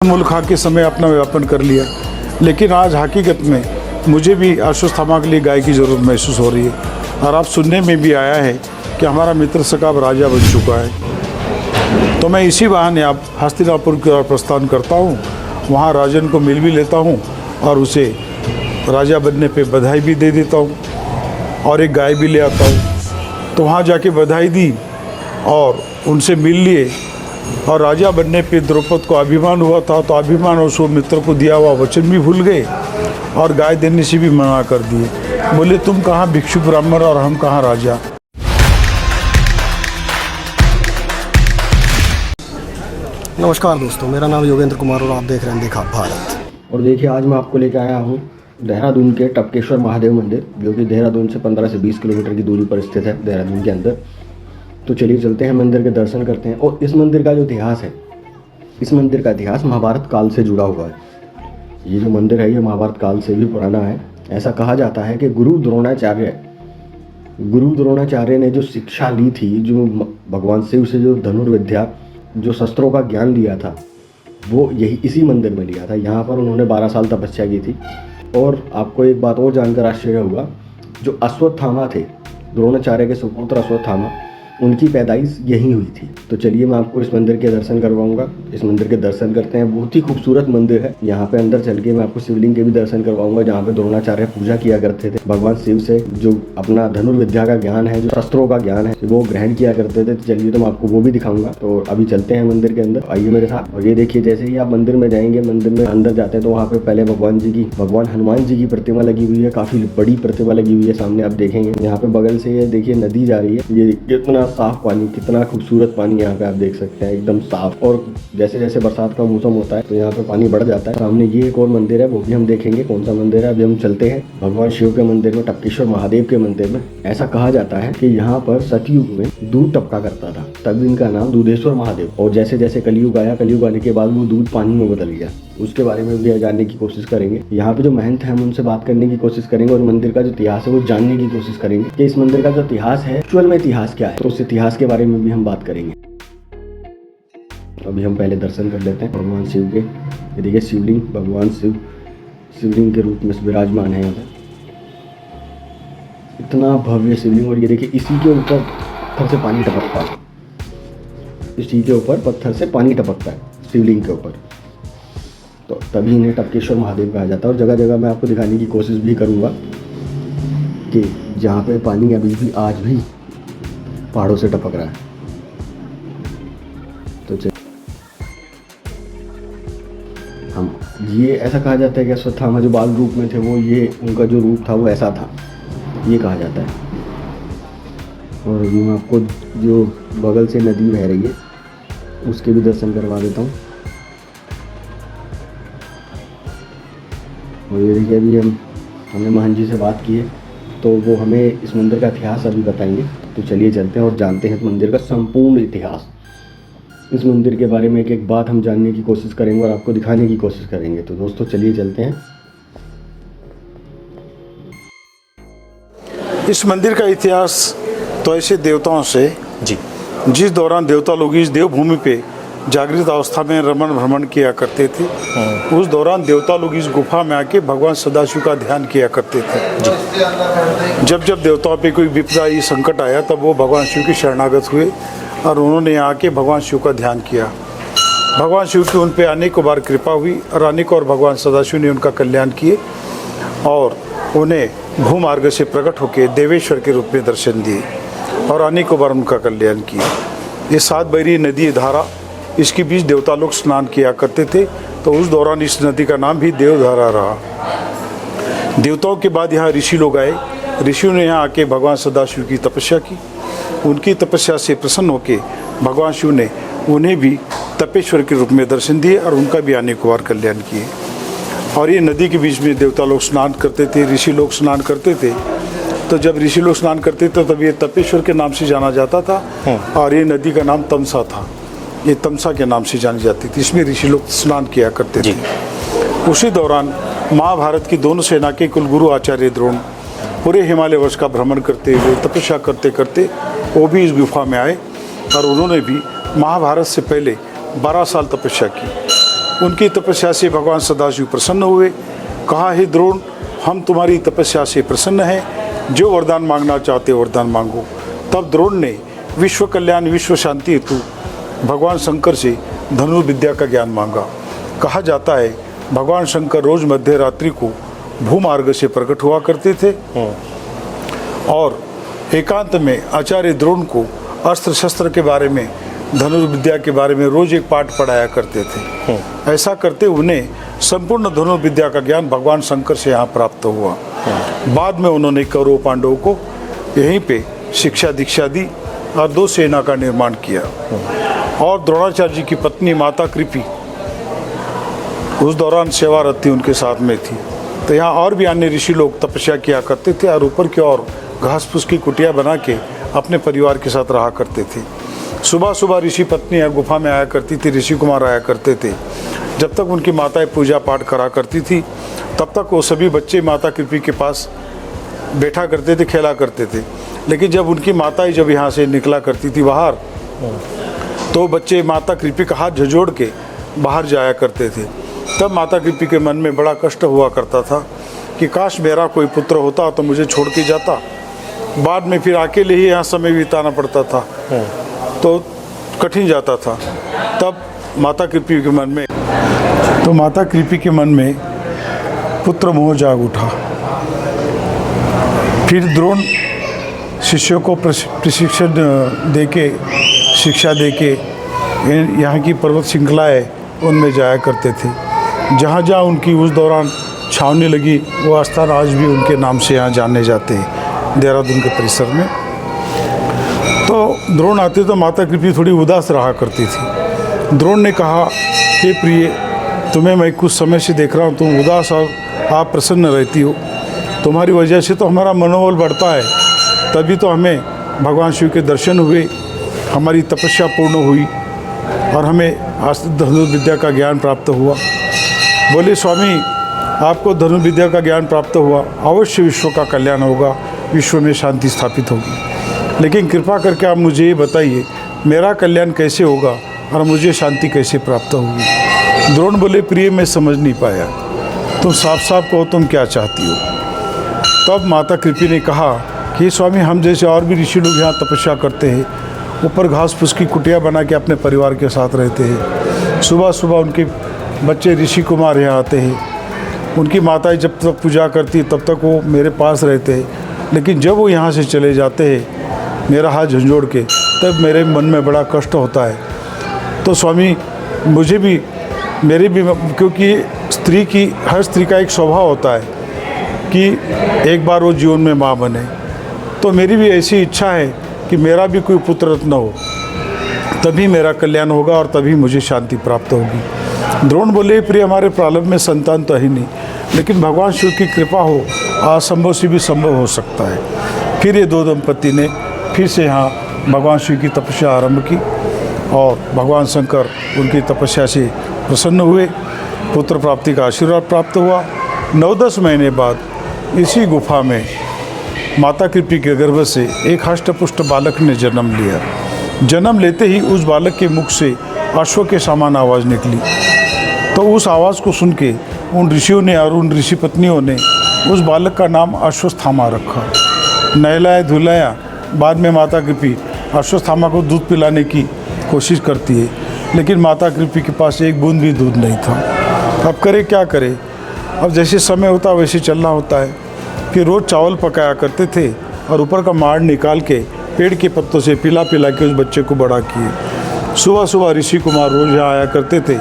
मुल्क हाँ के समय अपना व्यापन कर लिया, लेकिन आज हकीकत में मुझे भी अश्वत्थामा के लिए गाय की ज़रूरत महसूस हो रही है। और आप सुनने में भी आया है कि हमारा मित्र सका राजा बन चुका है। तो मैं इसी बहाने आप हस्तिनापुर की ओर प्रस्थान करता हूँ, वहाँ राजन को मिल भी लेता हूँ और उसे राजा बनने पे बधाई भी दे देता हूँ और एक गाय भी ले आता हूँ। तो वहाँ जाके बधाई दी और उनसे मिल लिए और राजा बनने पे द्रौपद को अभिमान हुआ था, तो अभिमान और सो मित्र को दिया हुआ वचन भी भूल गए और गाय देने से भी मना कर दिए। बोले तुम कहाँ भिक्षु ब्राह्मण और हम कहाँ राजा। नमस्कार दोस्तों, मेरा नाम योगेंद्र कुमार और आप देख रहे हैं देखा भारत। और देखिए आज मैं आपको लेकर आया हूँ देहरादून के टपकेश्वर महादेव मंदिर, जो कि देहरादून से 15 से 20 किलोमीटर की दूरी पर स्थित है देहरादून के अंदर। तो चलिए चलते हैं, मंदिर के दर्शन करते हैं। और इस मंदिर का जो इतिहास है, इस मंदिर का इतिहास महाभारत काल से जुड़ा हुआ है। ये जो मंदिर है ये महाभारत काल से भी पुराना है। ऐसा कहा जाता है कि गुरु द्रोणाचार्य ने जो शिक्षा ली थी, जो भगवान शिव से जो धनुर्विद्या, जो शस्त्रों का ज्ञान लिया था, वो यही इसी मंदिर में लिया था। यहाँ पर उन्होंने 12 साल तपस्या की थी। और आपको एक बात और जानकर आश्चर्य होगा, जो अश्वत्थामा थे, द्रोणाचार्य के सुपुत्र अश्वत्थामा, उनकी पैदाइश यहीं हुई थी। तो चलिए मैं आपको इस मंदिर के दर्शन करवाऊंगा। इस मंदिर के दर्शन करते हैं। बहुत ही खूबसूरत मंदिर है। यहाँ पे अंदर चल के मैं आपको शिवलिंग के भी दर्शन करवाऊंगा, जहाँ पे द्रोणाचार्य पूजा किया करते थे। भगवान शिव से जो अपना धनुर्विद्या का ज्ञान है, जो शस्त्रों का ज्ञान है, वो ग्रहण किया करते थे। तो चलिए तो मैं आपको वो भी दिखाऊंगा। तो अभी चलते हैं मंदिर के अंदर, आइए मेरे साथ। और ये देखिए, जैसे ही आप मंदिर में जाएंगे, मंदिर में अंदर जाते हैं तो वहाँ पे पहले भगवान हनुमान जी की प्रतिमा लगी हुई है। काफी बड़ी प्रतिमा लगी हुई है, सामने आप देखेंगे। यहाँ पे बगल से ये देखिए नदी जा रही है। ये कितना साफ पानी, कितना खूबसूरत पानी यहाँ पे आप देख सकते हैं, एकदम साफ। और जैसे जैसे बरसात का मौसम होता है तो यहाँ पे पानी बढ़ जाता है। सामने ये एक और मंदिर है, वो भी हम देखेंगे कौन सा मंदिर है। अभी हम चलते हैं भगवान शिव के मंदिर में, टपकेश्वर महादेव के मंदिर में। ऐसा कहा जाता है कि यहाँ पर सतयुग में दूध टपका करता था, तब इनका नाम दूधेश्वर महादेव। और जैसे जैसे कलयुग आया, कलयुग आने के बाद वो दूध पानी में बदल गया। उसके बारे में भी जानने की कोशिश करेंगे। यहाँ पे जो महंत है हम उनसे बात करने की कोशिश करेंगे और मंदिर का जो इतिहास है वो जानने की कोशिश करेंगे कि इस मंदिर का जो इतिहास है, एक्चुअल में इतिहास क्या है। तो उस इतिहास के बारे में भी हम बात करेंगे। अभी हम पहले दर्शन कर लेते हैं भगवान शिव के। ये देखिए शिवलिंग, भगवान शिव शिवलिंग के रूप में विराजमान है यहाँ पे। इतना भव्य शिवलिंग। और ये देखिए इसी के ऊपर पत्थर से पानी टपकता है, इसी के ऊपर पत्थर से पानी टपकता है शिवलिंग के ऊपर। तो तभी इन्हें टपकेश्वर महादेव कहा जाता है। और जगह जगह मैं आपको दिखाने की कोशिश भी करूँगा कि जहाँ पे पानी अभी भी आज भी पहाड़ों से टपक रहा है। तो हम ये ऐसा कहा जाता है कि अश्वत्थामा जो बाल रूप में थे, वो ये उनका जो रूप था वो ऐसा था, ये कहा जाता है। और अभी मैं आपको जो बगल से नदी बह रही है उसके भी दर्शन करवा देता हूँ। और ये देखिए अभी हमने महंत जी से बात की है, तो वो हमें इस मंदिर का इतिहास अभी बताएंगे। तो चलिए चलते हैं और जानते हैं इस मंदिर का संपूर्ण इतिहास। इस मंदिर के बारे में एक एक बात हम जानने की कोशिश करेंगे और आपको दिखाने की कोशिश करेंगे। तो दोस्तों चलिए चलते हैं। इस मंदिर का इतिहास तो ऐसे देवताओं से जिस दौरान देवता लोग इस देवभूमि पे जागृत अवस्था में रमण भ्रमण किया करते थे, उस दौरान देवता लोग इस गुफा में आके भगवान सदाशिव का ध्यान किया करते थे। जब जब देवताओं पे कोई विपदा संकट आया तब वो भगवान शिव की शरणागत हुए और उन्होंने आके भगवान शिव का ध्यान किया। भगवान शिव की उन पे अनेकों बार कृपा हुई और अनेकों और भगवान सदाशिव ने उनका कल्याण किए और उन्हें भूमार्ग से प्रकट होकर देवेश्वर के रूप में दर्शन दिए और अनेकों बार उनका कल्याण किया। ये 7 बहरी नदी धारा, इसके बीच देवता लोग स्नान किया करते थे, तो उस दौरान इस नदी का नाम भी देवधारा रहा। देवताओं के बाद यहाँ ऋषि लोग आए। ऋषियों ने यहाँ आके भगवान सदाशिव की तपस्या की। उनकी तपस्या से प्रसन्न होकर भगवान शिव ने उन्हें भी तपेश्वर के रूप में दर्शन दिए और उनका भी अनेकों बार कल्याण किए। और ये नदी के बीच में देवता लोग स्नान करते थे, ऋषि लोग स्नान करते थे। तो जब ऋषि लोग स्नान करते थे तब ये तपेश्वर के नाम से जाना जाता था और ये नदी का नाम तमसा था। ये तमसा के नाम से जानी जाती थी। इसमें ऋषि लोग स्नान किया करते थे। उसी दौरान महाभारत की दोनों सेना के कुलगुरु आचार्य द्रोण पूरे हिमालय वर्ष का भ्रमण करते हुए तपस्या करते करते वो भी इस गुफा में आए और उन्होंने भी महाभारत से पहले 12 साल तपस्या की। उनकी तपस्या से भगवान सदाशिव प्रसन्न हुए। कहा, हे द्रोण, हम तुम्हारी तपस्या से प्रसन्न हैं, जो वरदान मांगना चाहते वरदान मांगो। तब द्रोण ने विश्व कल्याण विश्व शांति हेतु भगवान शंकर से धनुर्विद्या का ज्ञान मांगा। कहा जाता है भगवान शंकर रोज मध्य रात्रि को भूमार्ग से प्रकट हुआ करते थे और एकांत में आचार्य द्रोण को अस्त्र शस्त्र के बारे में, धनुर्विद्या के बारे में रोज एक पाठ पढ़ाया करते थे। ऐसा करते उन्हें संपूर्ण धनुर्विद्या का ज्ञान भगवान शंकर से यहाँ प्राप्त हुआ। बाद में उन्होंने कौरव पांडवों को यहीं पे शिक्षा दीक्षा दी और 2 सेना का निर्माण किया। और द्रोणाचार्य जी की पत्नी माता कृपी उस दौरान सेवारत थी, उनके साथ में थी। तो यहाँ और भी अन्य ऋषि लोग तपस्या किया करते थे और ऊपर की ओर घास फूस की कुटिया बना के अपने परिवार के साथ रहा करते थे। सुबह सुबह ऋषि पत्नी गुफा में आया करती थी, ऋषि कुमार आया करते थे। जब तक उनकी माताएं पूजा पाठ करा करती थी तब तक वो सभी बच्चे माता कृपी के पास बैठा करते थे, खेला करते थे। लेकिन जब उनकी माताएं जब यहाँ से निकला करती थी बाहर, तो बच्चे माता कृपी का हाथ झंझोड़ के बाहर जाया करते थे। तब माता कृपी के मन में बड़ा कष्ट हुआ करता था कि काश मेरा कोई पुत्र होता तो मुझे छोड़ के जाता। बाद में फिर अकेले ही यहाँ समय बिताना पड़ता था, तो कठिन जाता था। तब माता कृपी के मन में पुत्र मोह जाग उठा। फिर द्रोण शिष्यों को प्रशिक्षण देके, शिक्षा देके यहाँ की पर्वत श्रृंखलाएं उनमें जाया करते थे। जहाँ जहाँ उनकी उस दौरान छावनी लगी वो स्थान आज भी उनके नाम से यहाँ जाने जाते हैं, देहरादून के परिसर में। तो द्रोण आते तो माता कृपी थोड़ी उदास रहा करती थी। द्रोण ने कहा, हे प्रिय, तुम्हें मैं कुछ समय से देख रहा हूँ, तुम उदास और आप प्रसन्न रहती हो। तुम्हारी वजह से तो हमारा मनोबल बढ़ता है, तभी तो हमें भगवान शिव के दर्शन हुए, हमारी तपस्या पूर्ण हुई और हमें धनुर्विद्या का ज्ञान प्राप्त हुआ। बोले, स्वामी, आपको धनुर्विद्या का ज्ञान प्राप्त हुआ, अवश्य विश्व का कल्याण होगा, विश्व में शांति स्थापित होगी। लेकिन कृपा करके आप मुझे ये बताइए, मेरा कल्याण कैसे होगा और मुझे शांति कैसे प्राप्त होगी। द्रोण बोले, प्रिय, मैं समझ नहीं पाया, तुम साफ साफ कहो तुम क्या चाहती हो। तब माता कृपी ने कहा कि स्वामी, हम जैसे और भी ऋषि लोग यहाँ तपस्या करते हैं, ऊपर घास फूस की कुटिया बना के अपने परिवार के साथ रहते हैं। सुबह सुबह उनके बच्चे ऋषि कुमार यहाँ आते हैं, उनकी माताएं जब तक पूजा करती तब तक वो मेरे पास रहते हैं। लेकिन जब वो यहाँ से चले जाते हैं मेरा हाथ झंझोड़ के, तब मेरे मन में बड़ा कष्ट होता है। तो स्वामी, मुझे भी, मेरे भी, क्योंकि हर स्त्री का एक स्वभाव होता है कि एक बार वो जीवन में माँ बने, तो मेरी भी ऐसी इच्छा है कि मेरा भी कोई पुत्र रत्न हो, तभी मेरा कल्याण होगा और तभी मुझे शांति प्राप्त होगी। द्रोण बोले, प्रिय, हमारे प्रारंभ में संतान तो है नहीं, लेकिन भगवान शिव की कृपा हो, असंभव से भी संभव हो सकता है। फिर ये 2 दंपति ने फिर से यहाँ भगवान शिव की तपस्या आरंभ की और भगवान शंकर उनकी तपस्या से प्रसन्न हुए, पुत्र प्राप्ति का आशीर्वाद प्राप्त हुआ। 9-10 महीने बाद इसी गुफा में माता कृपी के गर्भ से एक हष्टपुष्ट बालक ने जन्म लिया। जन्म लेते ही उस बालक के मुख से अश्व के समान आवाज़ निकली। तो उस आवाज़ को सुन के उन ऋषियों ने और उन ऋषि पत्नियों ने उस बालक का नाम अश्वत्थामा रखा। नहलाया धुलाया, बाद में माता कृपी अश्वत्थामा को दूध पिलाने की कोशिश करती है, लेकिन माता कृपी के पास एक बूंद भी दूध नहीं था। अब करे क्या करे, अब जैसे समय होता वैसे चलना होता है। फिर रोज़ चावल पकाया करते थे और ऊपर का माड़ निकाल के पेड़ के पत्तों से पिला पिला के उस बच्चे को बड़ा किए। सुबह सुबह ऋषि कुमार रोज़ यहाँ आया करते थे,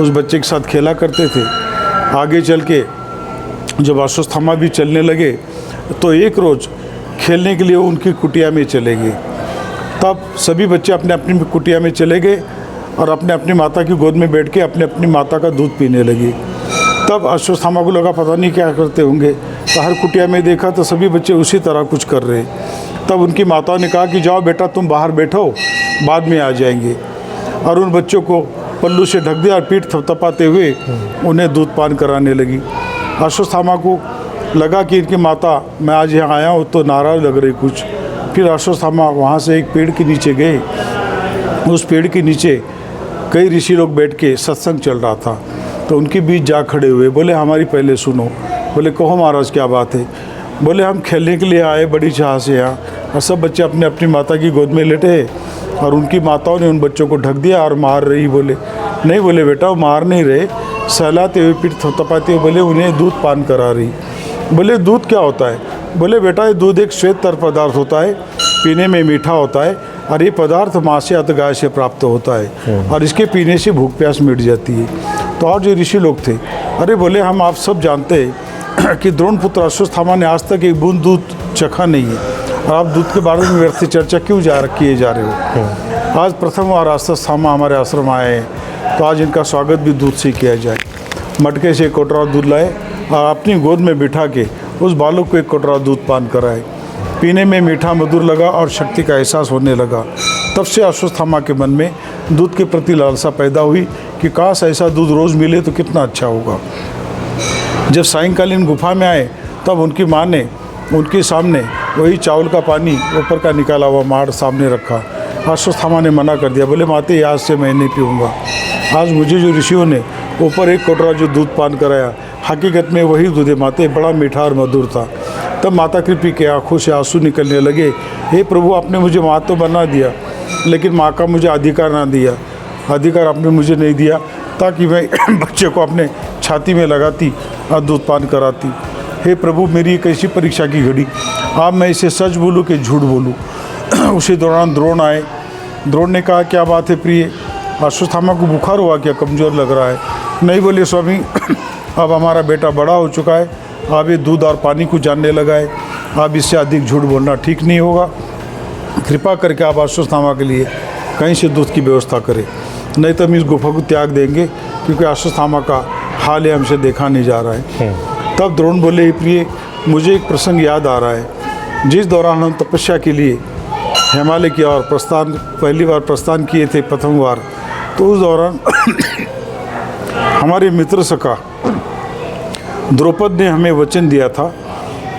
उस बच्चे के साथ खेला करते थे। आगे चल के जब अश्वत्थामा भी चलने लगे तो एक रोज़ खेलने के लिए उनकी कुटिया में चले गए। तब सभी बच्चे अपने अपनी कुटिया में चले गए और अपने अपनी माता की गोद में बैठ के अपने अपनी माता का दूध पीने लगे। तब अश्वत्थामा को लगा पता नहीं क्या करते होंगे, तो हर कुटिया में देखा तो सभी बच्चे उसी तरह कुछ कर रहे। तब उनकी माताओं ने कहा कि जाओ बेटा, तुम बाहर बैठो, बाद में आ जाएंगे। और उन बच्चों को पल्लू से ढक दिया और पीठ थपथपाते हुए उन्हें दूध पान कराने लगी। अश्वत्थामा को लगा कि इनकी माता, मैं आज यहाँ आया हूँ तो नाराज़ लग रही कुछ। फिर अश्वत्थामा वहाँ से एक पेड़ के नीचे गए। उस पेड़ के नीचे कई ऋषि लोग बैठ के सत्संग चल रहा था, तो उनके बीच जा खड़े हुए, बोले हमारी पहले सुनो। बोले कहो महाराज क्या बात है। बोले हम खेलने के लिए आए बड़ी चाह से यहाँ, और सब बच्चे अपने अपनी माता की गोद में लेटे और उनकी माताओं ने उन बच्चों को ढक दिया और मार रही। बोले नहीं, बोले बेटा वो मार नहीं रहे, सहलाते हुए पीठ थपथपाते हुए बोले उन्हें दूध पान करा रही। बोले दूध क्या होता है। बोले बेटा ये दूध एक श्वेत तर पदार्थ होता है, पीने में मीठा होता है, और ये पदार्थ माँ से अत गाय से प्राप्त होता है, और इसके पीने से भूख प्यास मिट जाती है। तो और जो ऋषि लोग थे, अरे बोले हम आप सब जानते हैं कि द्रोण पुत्र अश्वत्थामा ने आज तक एक बूंद दूध चखा नहीं है, और आप दूध के बारे में व्यर्थ चर्चा क्यों किए जा रहे हो। आज प्रथम बार अश्वत्थामा हमारे आश्रम आए हैं, तो आज इनका स्वागत भी दूध से किया जाए। मटके से एक कोटरा दूध लाए और अपनी गोद में बिठा के उस बालक को एक कोटरा दूध पान कराए। पीने में मीठा मधुर लगा और शक्ति का एहसास होने लगा। तब से अश्वत्थामा के मन में दूध के प्रति लालसा पैदा हुई कि काश ऐसा दूध रोज़ मिले तो कितना अच्छा होगा। जब सायंकालीन गुफा में आए तब उनकी माँ ने उनके सामने वही चावल का पानी ऊपर का निकाला हुआ माड़ सामने रखा। अश्वत्थामा ने मना कर दिया, बोले माते आज से मैं नहीं पीऊँगा। आज मुझे जो ऋषियों ने ऊपर एक कोटरा जो दूध पान कराया, हकीकत में वही दूध है माते, बड़ा मीठा और मधुर था। तब माता कृपी के आंखों से आंसू निकलने लगे। हे प्रभु, आपने मुझे माँ तो बना दिया, लेकिन माँ का मुझे अधिकार ना दिया। अधिकार आपने मुझे नहीं दिया ताकि मैं बच्चे को अपने छाती में लगाती और दूध पान कराती। हे प्रभु, मेरी एक ऐसी परीक्षा की घड़ी, आप मैं इसे सच बोलूँ कि झूठ बोलूँ। उसी दौरान द्रोण आए। द्रोण ने कहा क्या बात है प्रिय, अश्वत्थामा को बुखार हुआ क्या, कमज़ोर लग रहा है। नहीं, बोले स्वामी अब हमारा बेटा बड़ा हो चुका है, अब ये दूध और पानी को जानने लगा है, अब इससे अधिक झूठ बोलना ठीक नहीं होगा। कृपा करके आप अश्वत्थामा के लिए कहीं से दूध की व्यवस्था करें, नहीं तो हम इस गुफा को त्याग देंगे, क्योंकि अश्वत्थामा का हाल है हमसे देखा नहीं जा रहा है। तब द्रोण बोले प्रिय, मुझे एक प्रसंग याद आ रहा है। जिस दौरान हम तपस्या के लिए हिमालय की ओर पहली बार प्रस्थान किए थे, प्रथम बार, तो उस दौरान हमारे मित्र सखा द्रौपद ने हमें वचन दिया था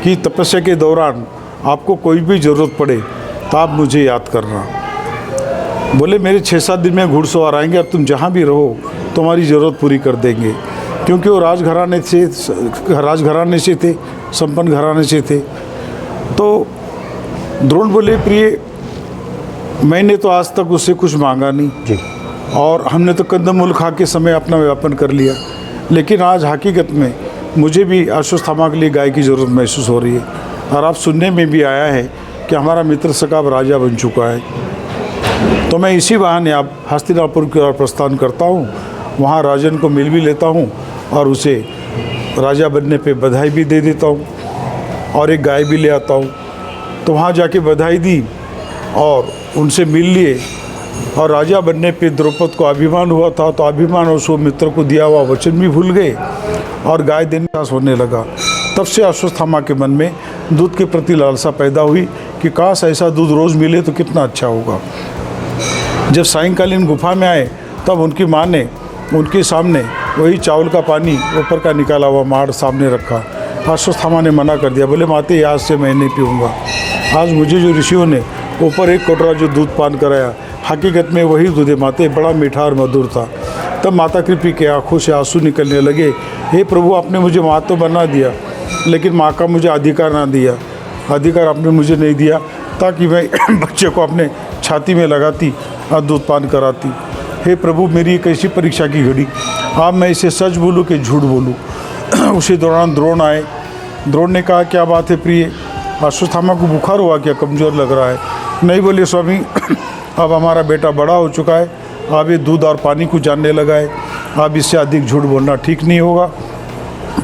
कि तपस्या के दौरान आपको कोई भी ज़रूरत पड़े तो आप मुझे याद करना। बोले मेरे 6-7 दिन में घुड़सवार आएंगे, अब तुम जहाँ भी रहो तुम्हारी ज़रूरत पूरी कर देंगे, क्योंकि वो राजघराने से थे, संपन्न घराने से थे। तो द्रोण बोले प्रिय, मैंने तो आज तक उससे कुछ मांगा नहीं जी, और हमने तो कंदमूल खा के समय अपना व्यापन कर लिया, लेकिन आज हकीकत में मुझे भी अश्वत्थामा के लिए गाय की ज़रूरत महसूस हो रही है। और आप सुनने में भी आया है कि हमारा मित्र सखा राजा बन चुका है। तो मैं इसी बहाने आप हस्तिनापुर की ओर प्रस्थान करता हूँ, वहाँ राजन को मिल भी लेता हूँ और उसे राजा बनने पे बधाई भी दे देता हूँ, और एक गाय भी ले आता हूँ। तो वहाँ जाके बधाई दी और उनसे मिल लिए, और राजा बनने पे द्रौपद को अभिमान हुआ था, तो अभिमान और सो मित्र को दिया हुआ वचन भी भूल गए और गाय देने का होने लगा। तब से अश्वत्थामा के मन में दूध के प्रति लालसा पैदा हुई कि काश ऐसा दूध रोज़ मिले तो कितना अच्छा होगा। जब सायंकालीन गुफा में आए तब उनकी माँ ने उनके सामने वही चावल का पानी ऊपर का निकाला हुआ माड़ सामने रखा। अश्वत्थामा ने मना कर दिया, बोले माते आज से मैं नहीं पीऊँगा। आज मुझे जो ऋषियों ने ऊपर एक कोटरा जो दूध पान कराया, हकीकत में वही दूध है माते, बड़ा मीठा और मधुर था। तब माता कृपी के आंखों से आंसू निकलने लगे। हे प्रभु, आपने मुझे माँ तो बना दिया, लेकिन माँ का मुझे अधिकार ना दिया। अधिकार आपने मुझे नहीं दिया ताकि मैं बच्चे को अपने छाती में लगाती और दूध पान कराती। हे प्रभु, मेरी एक ऐसी परीक्षा की घड़ी, अब मैं इसे सच बोलूँ कि झूठ बोलूँ। उसी दौरान द्रोण आए। द्रोण ने कहा क्या बात है प्रिय, अश्वत्थामा को बुखार हुआ क्या, कमज़ोर लग रहा है। नहीं, बोले स्वामी अब हमारा बेटा बड़ा हो चुका है, अब ये दूध और पानी को जानने लगा है, अब इससे अधिक झूठ बोलना ठीक नहीं होगा।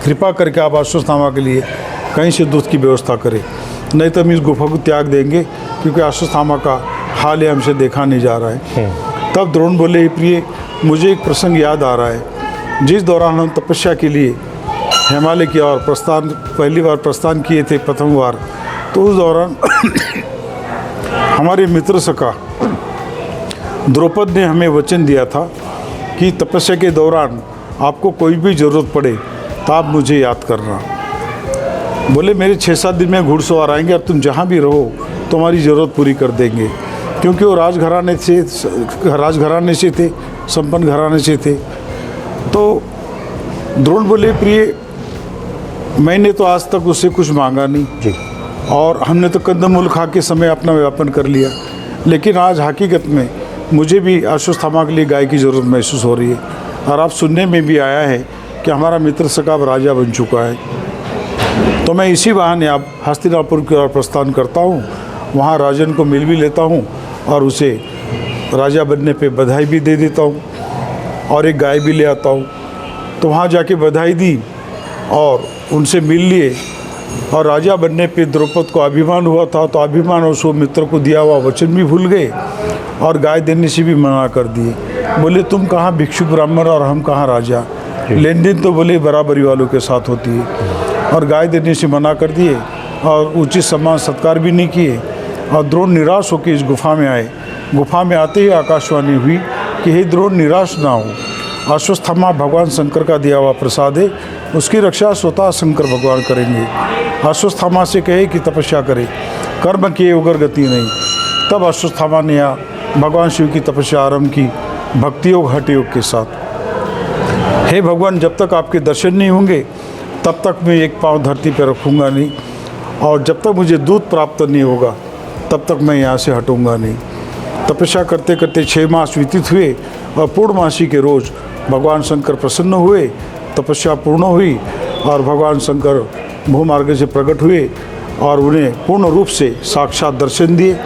कृपा करके आप अश्वत्थामा के लिए कहीं से दूध की व्यवस्था करें, नहीं तो हम इस गुफा को त्याग देंगे, क्योंकि अश्वत्थामा का हाल है हमसे देखा नहीं जा रहा है। तब द्रोण बोले प्रिय, मुझे एक प्रसंग याद आ रहा है। जिस दौरान हम तपस्या के लिए हिमालय की ओर पहली बार प्रस्थान किए थे, प्रथम बार, तो उस दौरान हमारे मित्र सखा द्रौपद ने हमें वचन दिया था कि तपस्या के दौरान आपको कोई भी ज़रूरत पड़े तो आप मुझे याद करना। बोले मेरे 6-7 दिन में घुड़सवार आएंगे, अब तुम जहाँ भी रहो तुम्हारी ज़रूरत पूरी कर देंगे, क्योंकि वो राजघराने से थे, संपन्न घराने से थे। तो द्रोण बोले, प्रिय मैंने तो आज तक उससे कुछ मांगा नहीं जी। और हमने तो कंदमूल खा के समय अपना व्यापन कर लिया, लेकिन आज हकीकत में मुझे भी अश्वत्थामा के लिए गाय की ज़रूरत महसूस हो रही है। और आप सुनने में भी आया है कि हमारा मित्र सकाब राजा बन चुका है। तो मैं इसी बहाने अब हस्तिनापुर की ओर प्रस्थान करता हूँ, वहाँ राजन को मिल भी लेता हूँ और उसे राजा बनने पे बधाई भी दे देता हूँ और एक गाय भी ले आता हूँ। तो वहाँ जाके बधाई दी और उनसे मिल लिए, और राजा बनने पे द्रौपद को अभिमान हुआ था, तो अभिमान और सो मित्र को दिया हुआ वचन भी भूल गए और गाय देने से भी मना कर दिए। बोले तुम कहाँ भिक्षु ब्राह्मण और हम कहाँ राजा, लेन देन तो बोले बराबरी वालों के साथ होती है। और गाय देने से मना कर दिए और उचित सम्मान सत्कार भी नहीं किए। और द्रोण निराश होकर इस गुफा में आए। गुफा में आते ही आकाशवाणी हुई कि हे द्रोण, निराश ना हो, अश्वत्थामा भगवान शंकर का दिया हुआ प्रसाद है, उसकी रक्षा स्वतः शंकर भगवान करेंगे। अश्वत्थामा से कहे कि तपस्या करे, कर्म किए उगर गति नहीं। तब अश्वत्थामा ने भगवान शिव की तपस्या आरंभ की, भक्ति योग हठ योग के साथ। हे भगवान, जब तक आपके दर्शन नहीं होंगे तब तक मैं एक पाँव धरती पर रखूँगा नहीं, और जब तक मुझे दूध प्राप्त नहीं होगा तब तक मैं यहाँ से हटूँगा नहीं। तपस्या करते करते 6 मास व्यतीत हुए और पूर्णमासी के रोज़ भगवान शंकर प्रसन्न हुए। तपस्या पूर्ण हुई और भगवान शंकर भूमार्ग से प्रकट हुए और उन्हें पूर्ण रूप से साक्षात दर्शन दिए।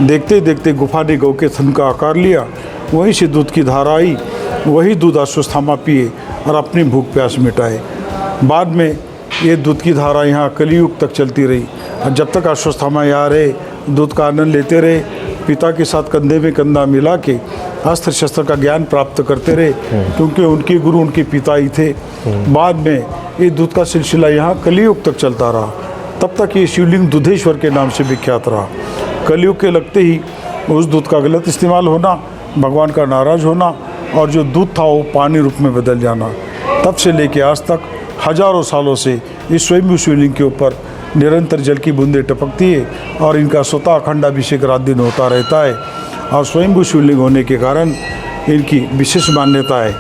देखते देखते गुफा ने गौ के थन का आकार लिया, वहीं से दूध की धारा आई, वही दूध अश्वत्थामा पिए और अपनी भूख प्यास मिटाए। बाद में ये दूध की धारा यहाँ कलियुग तक चलती रही और जब तक अश्वत्थामा यहाँ रहे, दूध का आनंद लेते रहे, पिता के साथ कंधे में कंधा मिला के अस्त्र शस्त्र का ज्ञान प्राप्त करते रहे, क्योंकि उनके गुरु उनके पिता ही थे। बाद में ये दूध का सिलसिला यहाँ कलियुग तक चलता रहा। तब तक ये शिवलिंग दूधेश्वर के नाम से विख्यात रहा। कलियुग के लगते ही उस दूध का गलत इस्तेमाल होना, भगवान का नाराज़ होना और जो दूध था वो पानी रूप में बदल जाना। तब से लेके आज तक हजारों सालों से इस स्वयंभू शिवलिंग के ऊपर निरंतर जल की बूंदें टपकती है और इनका स्वतः अखंडाभिषेक रात दिन होता रहता है। और स्वयंभू शिवलिंग होने के कारण इनकी विशेष मान्यता है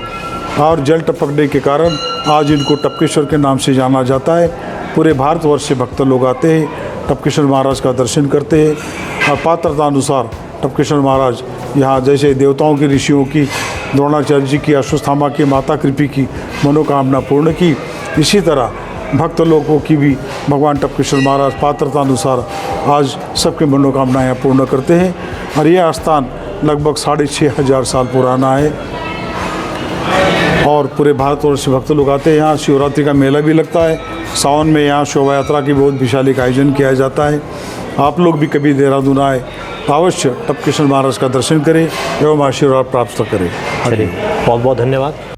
और जल टपकने के कारण आज इनको टपकेश्वर के नाम से जाना जाता है। पूरे भारतवर्ष से भक्त लोग आते हैं, टपकेश्वर महाराज का दर्शन करते हैं और पात्रता अनुसार टपकेश्वर महाराज यहाँ जैसे देवताओं की, ऋषियों की, द्रोणाचार्य जी की, अश्वत्थामा की, माता कृपी की मनोकामना पूर्ण की, इसी तरह भक्त लोगों की भी भगवान टपकेश्वर महाराज पात्रता अनुसार आज सबके मनोकामनाएं पूर्ण करते हैं। और यह स्थान लगभग 6500 साल पुराना है और पूरे भारतवर्ष से भक्त लोग आते हैं। यहाँ शिवरात्रि का मेला भी लगता है। सावन में यहाँ शोभा यात्रा की बहुत विशाल का आयोजन किया जाता है। आप लोग भी कभी देहरादून आए तो अवश्य टपकेश्वर महाराज का दर्शन करें एवं आशीर्वाद प्राप्त करें। चलिए, बहुत बहुत धन्यवाद।